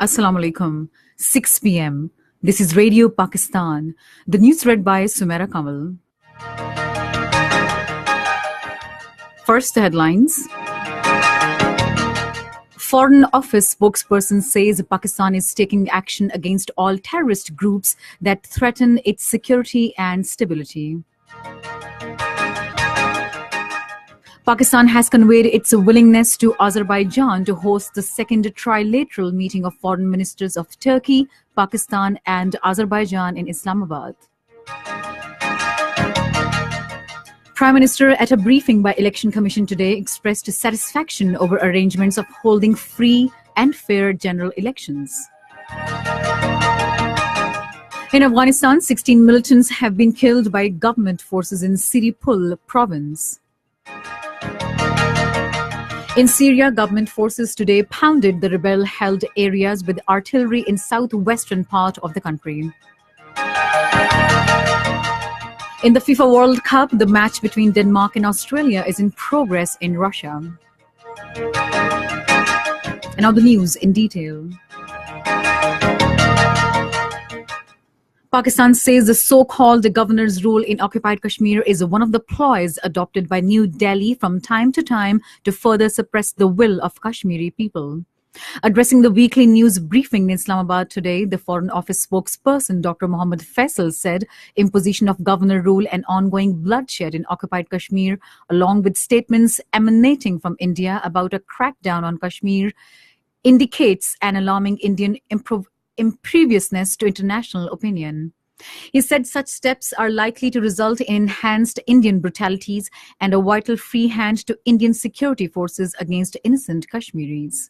Assalamu alaikum. 6 p.m. This is Radio Pakistan. The news read by Sumaira Kamal. First, the headlines. Foreign Office spokesperson says Pakistan is taking action against all terrorist groups that threaten its security and stability. Pakistan has conveyed its willingness to Azerbaijan to host the second trilateral meeting of foreign ministers of Turkey, Pakistan and Azerbaijan in Islamabad. Prime Minister at a briefing by Election Commission today expressed satisfaction over arrangements of holding free and fair general elections. In Afghanistan, 16 militants have been killed by government forces in Siripul province. In Syria, government forces today pounded the rebel-held areas with artillery in southwestern part of the country. In the FIFA World Cup, the match between Denmark and Australia is in progress in Russia. And now the news in detail. Pakistan says the so-called governor's rule in occupied Kashmir is one of the ploys adopted by New Delhi from time to time to further suppress the will of Kashmiri people. Addressing the weekly news briefing in Islamabad today, the Foreign Office spokesperson Dr. Mohammad Faisal said imposition of governor rule and ongoing bloodshed in occupied Kashmir, along with statements emanating from India about a crackdown on Kashmir, indicates an alarming Indian imperviousness to international opinion. He said such steps are likely to result in enhanced Indian brutalities and a vital free hand to Indian security forces against innocent Kashmiris.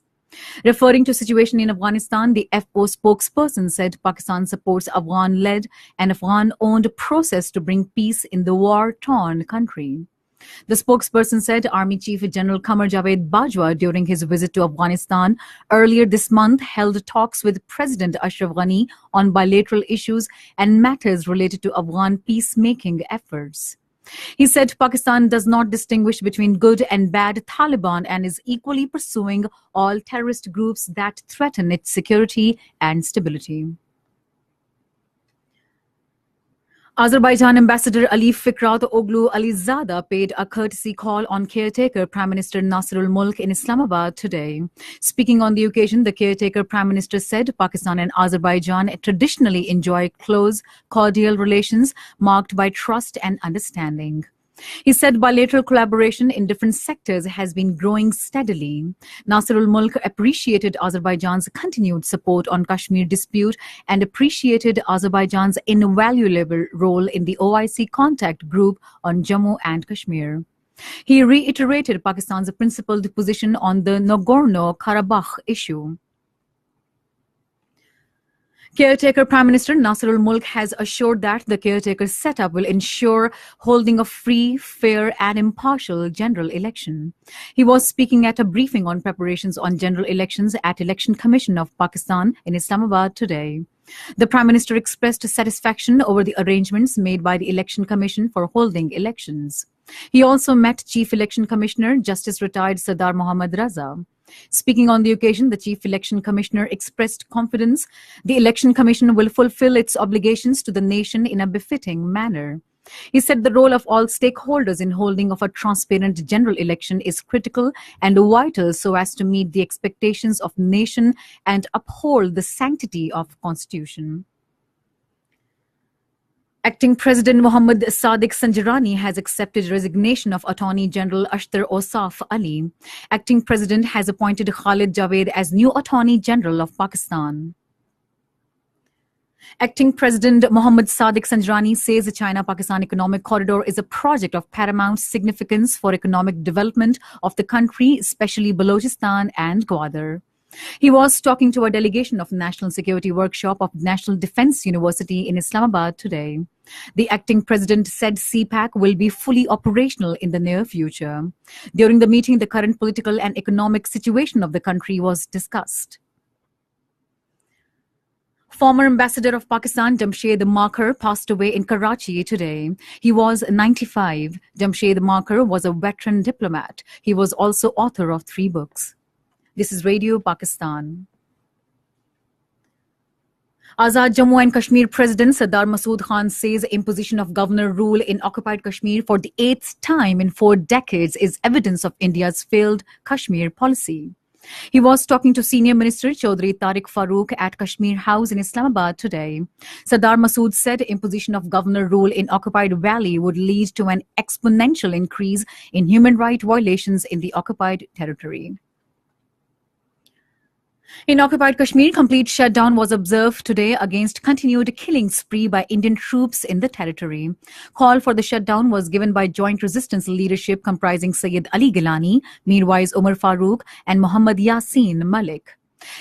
Referring to situation in Afghanistan, the FO spokesperson said Pakistan supports Afghan-led and Afghan-owned process to bring peace in the war-torn country. The spokesperson said Army Chief General Qamar Javed Bajwa, during his visit to Afghanistan earlier this month, held talks with President Ashraf Ghani on bilateral issues and matters related to Afghan peacemaking efforts. He said Pakistan does not distinguish between good and bad Taliban and is equally pursuing all terrorist groups that threaten its security and stability. Azerbaijan Ambassador Ali Fikrat Oglu Alizada paid a courtesy call on caretaker Prime Minister Nasrul Mulk in Islamabad today. Speaking on the occasion, the caretaker Prime Minister said Pakistan and Azerbaijan traditionally enjoy close, cordial relations marked by trust and understanding. He said bilateral collaboration in different sectors has been growing steadily. Nasrul Mulk appreciated Azerbaijan's continued support on Kashmir dispute and appreciated Azerbaijan's invaluable role in the OIC contact group on Jammu and Kashmir. He reiterated Pakistan's principled position on the Nagorno-Karabakh issue. Caretaker Prime Minister Nasrul Mulk has assured that the caretaker setup will ensure holding a free, fair and impartial general election. He was speaking at a briefing on preparations on general elections at Election Commission of Pakistan in Islamabad today. The Prime Minister expressed satisfaction over the arrangements made by the Election Commission for holding elections. He also met Chief Election Commissioner, Justice Retired Sardar Mohammad Raza. Speaking on the occasion, the Chief Election Commissioner expressed confidence the Election Commission will fulfill its obligations to the nation in a befitting manner. He said the role of all stakeholders in holding of a transparent general election is critical and vital so as to meet the expectations of the nation and uphold the sanctity of the Constitution. Acting President Mohammad Sadiq Sanjarani has accepted resignation of Attorney General Ashtar Osaf Ali. Acting President has appointed Khalid Javed as new Attorney General of Pakistan. Acting President Mohammad Sadiq Sanjarani says the China-Pakistan Economic Corridor is a project of paramount significance for economic development of the country, especially Balochistan and Gwadar. He was talking to a delegation of National Security Workshop of National Defence University in Islamabad today. The acting president said CPAC will be fully operational in the near future. During the meeting, the current political and economic situation of the country was discussed. Former ambassador of Pakistan, Jamshed Markar, passed away in Karachi today. He was 95. Jamshed Markar was a veteran diplomat. He was also author of 3 books. This is Radio Pakistan. Azad Jammu and Kashmir President Sardar Masood Khan says imposition of governor rule in occupied Kashmir for the 8th time in 4 decades is evidence of India's failed Kashmir policy. He was talking to Senior Minister Chaudhry Tariq Farooq at Kashmir House in Islamabad today. Sardar Masood said imposition of governor rule in occupied valley would lead to an exponential increase in human rights violations in the occupied territory. In occupied Kashmir, complete shutdown was observed today against continued killing spree by Indian troops in the territory. Call for the shutdown was given by joint resistance leadership comprising Sayyid Ali Gilani, Mirwais Umar Farooq and Muhammad Yasin Malik.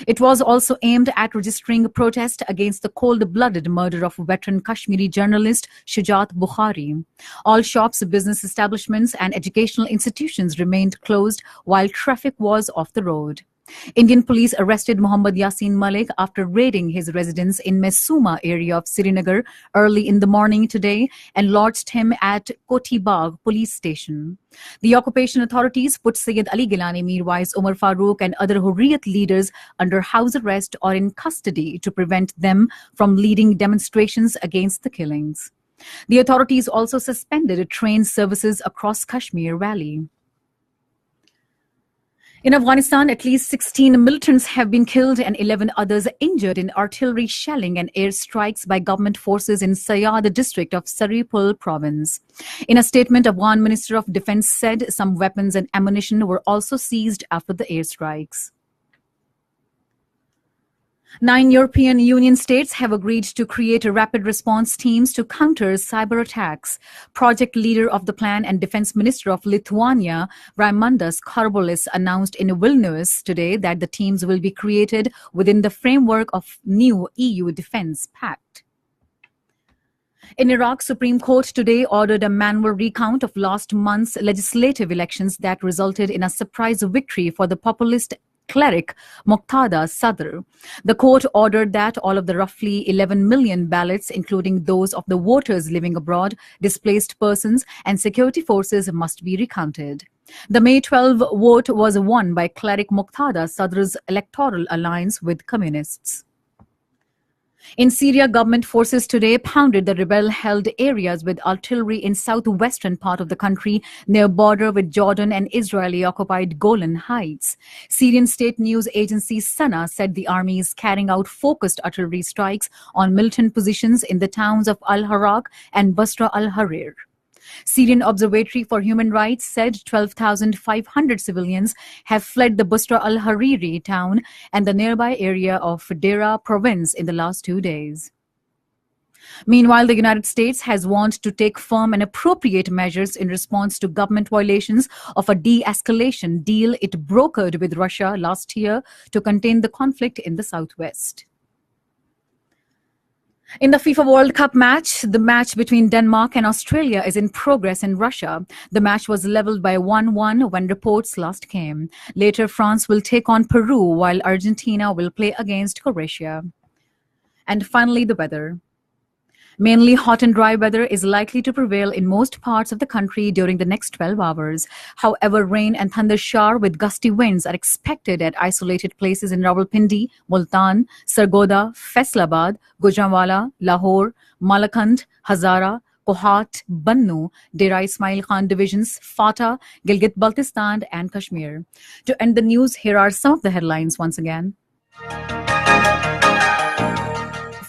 It was also aimed at registering protest against the cold-blooded murder of veteran Kashmiri journalist Shujat Bukhari. All shops, business establishments and educational institutions remained closed while traffic was off the road. Indian police arrested Muhammad Yasin Malik after raiding his residence in Mesuma area of Srinagar early in the morning today and lodged him at Koti Bagh police station. The occupation authorities put Sayyid Ali Gilani, Mirwais Umar Farooq and other Hurriyat leaders under house arrest or in custody to prevent them from leading demonstrations against the killings. The authorities also suspended train services across Kashmir Valley. In Afghanistan, at least 16 militants have been killed and 11 others injured in artillery shelling and air strikes by government forces in Sayad district of Saripul province. In a statement, Afghan Minister of Defense said some weapons and ammunition were also seized after the airstrikes. 9 European Union states have agreed to create rapid response teams to counter cyber attacks. Project leader of the plan and defense minister of Lithuania, Raimundas Karbolis, announced in Vilnius today that the teams will be created within the framework of new EU Defense Pact. In Iraq, Supreme Court today ordered a manual recount of last month's legislative elections that resulted in a surprise victory for the populist cleric Muqtada Sadr. The court ordered that all of the roughly 11 million ballots, including those of the voters living abroad, displaced persons, and security forces, must be recounted. The May 12 vote was won by cleric Muqtada Sadr's electoral alliance with communists. In Syria, government forces today pounded the rebel-held areas with artillery in southwestern part of the country near border with Jordan and Israeli-occupied Golan Heights. Syrian state news agency Sana said the army is carrying out focused artillery strikes on militant positions in the towns of Al-Harak and Basra al-Harir. Syrian Observatory for Human Rights said 12,500 civilians have fled the Busra al-Hariri town and the nearby area of Dera province in the last 2 days. Meanwhile, the United States has warned to take firm and appropriate measures in response to government violations of a de-escalation deal it brokered with Russia last year to contain the conflict in the southwest. In the FIFA World Cup match, the match between Denmark and Australia is in progress in Russia. The match was leveled by 1-1 when reports last came. Later, France will take on Peru, while Argentina will play against Croatia. And finally, the weather. Mainly hot and dry weather is likely to prevail in most parts of the country during the next 12 hours. However, rain and thunder shower with gusty winds are expected at isolated places in Rawalpindi, Multan, Sargodha, Faisalabad, Gujranwala, Lahore, Malakand, Hazara, Kohat, Bannu, Dera Ismail Khan divisions, Fata, Gilgit-Baltistan and Kashmir. To end the news, here are some of the headlines once again.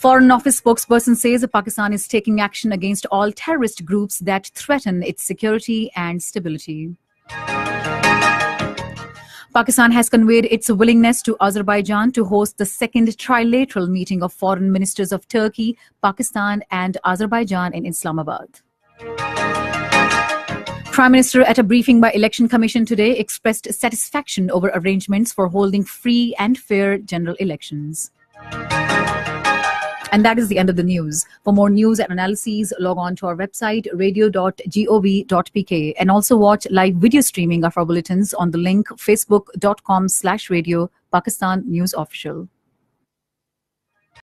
Foreign Office spokesperson says Pakistan is taking action against all terrorist groups that threaten its security and stability. Pakistan has conveyed its willingness to Azerbaijan to host the second trilateral meeting of foreign ministers of Turkey, Pakistan and Azerbaijan in Islamabad. Prime Minister at a briefing by Election Commission today expressed satisfaction over arrangements for holding free and fair general elections. And that is the end of the news. For more news and analyses, log on to our website, radio.gov.pk, and also watch live video streaming of our bulletins on the link facebook.com/radio Pakistan News Official.